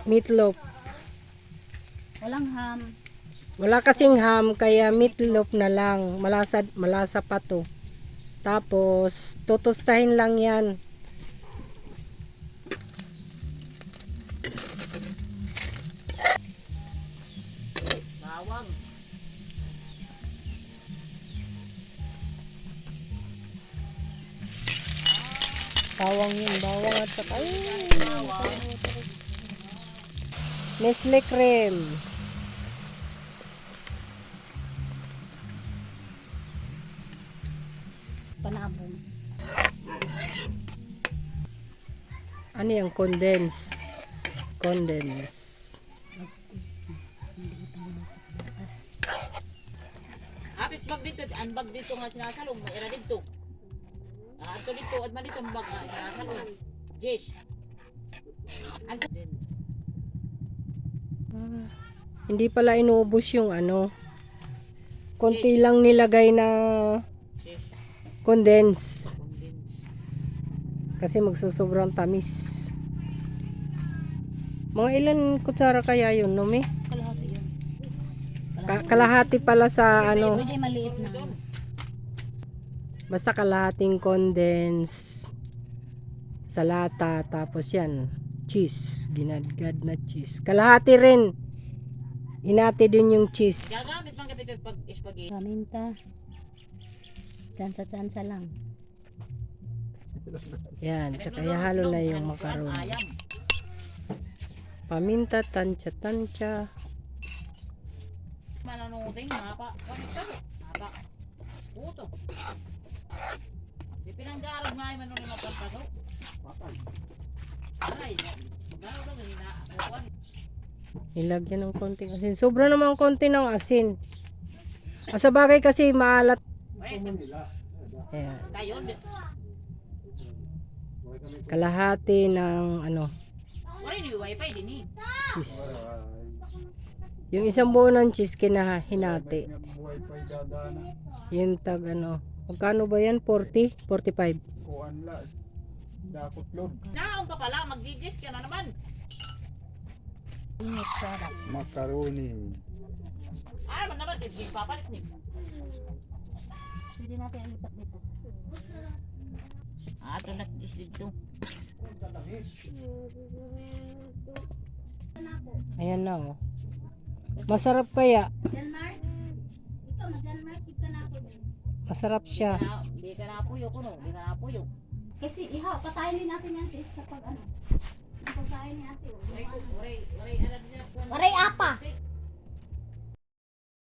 Meatloaf. Walang ham. Wala kasing ham, kaya meatloaf na lang. Malasa pa to. Tapos, tutustahin lang yan. Bawang. Bawang yun, bawang at saka Nestle cream. Panabong. Ano yung condense? Condense. Apit bag dito, ang bag dito nga sinasalong, may era dito. Ato dito, at man dito ang bag nga sinasalong. Jesh. Ano din? Hindi pala inubos yung ano. Konti lang nilagay na Jesh. condense. Condense. Kasi magsusobrang tamis. Mga ilan kutsara kaya yun, no, me? Kalahati yan. Kalahati pala sa ano. Pwede maliit na. Basta kalahating condense sa lata. Tapos yan, cheese. Ginadgad na cheese. Kalahati rin. Hinati din yung cheese. Gagamit man kapit pag spaghetti. Paminta. Tsansa-tsansa lang. Yan, tsaka ihalo na yung macaroni. Ayam. Paminta, tansya-tansya. Mananuting, mapa. Mapa. Puto. Di pinanggarag nga yung manunong magpapaso. Aray, magkano lang yun na. Nilagyan ng konting asin. Sobra naman konti ng asin. Sa bagay kasi maalat. Ayan. Tayo, Kalahati ng ano, wala yung wifi din eh. cheese. Yung isang buo ng cheese kinahinati. Yung tag ano. Magkano ba yan? 40? 45? Naong ka pala, mag-digest ka na naman. Init sarap. Macaroni. Ah, naman, hindi papalit niyo. Pwede natin ilipat dito. Ah, ito na dito. Ayan na oh. Masarap kaya. Janmar? Ikaw na Janmar, keep ka na ako din. Masarap siya. Hindi ka na puyo ko no, hindi ka na puyo. Kasi ihaw, patayin din natin yan sis kapag ano. Ang pagkain ni ate. Uray, ano